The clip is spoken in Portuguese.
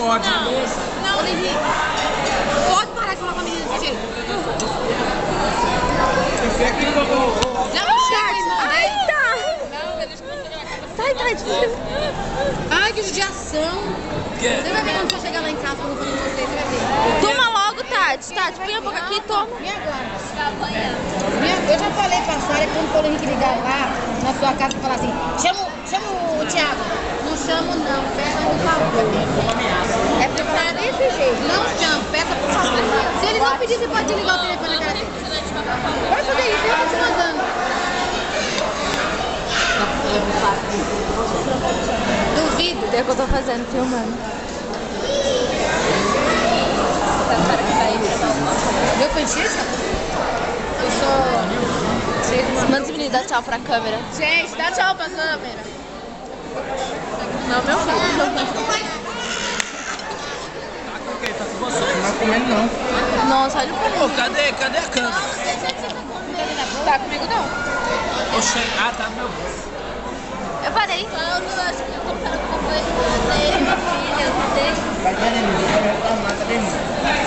pode. Não, Henrique. Pode parar de falar com a menina desse jeito. Já não chega, irmão. Não, eles sai, tadinho. Ai, que judiação. Você vai ver quando for chegar lá em casa, quando eu vou fazer você, você vai ver. Toma logo, Tati. Tati, põe a boca aqui e toma. Me aguarda. Eu já falei pra Sara que quando o Paulo Henrique ligar lá na sua casa e falar assim, chama o Thiago. Não chamo não, peça por favor. É pra falar desse jeito. Não chamo, peça por favor. Se ele não pedir, você pode desligar o telefone na cara dele. Vai fazer isso, eu vou te mandando. Duvido. É o que eu tô fazendo, filmando. Meu petista? Eu sou... Manda os meninos dar tchau pra câmera. Gente, dá tchau pra câmera. Não, meu filho. Tá com quem? Tá com você? Não tá comendo não. Nossa, olha o Pô, Paulo. cadê a câmera? Tá comigo não. Oxê, tá no meu bolso. Eu parei. Paulo, acho que eu comparo com ele, minha filha, Vai ter neném, vai reclamar, cadê neném?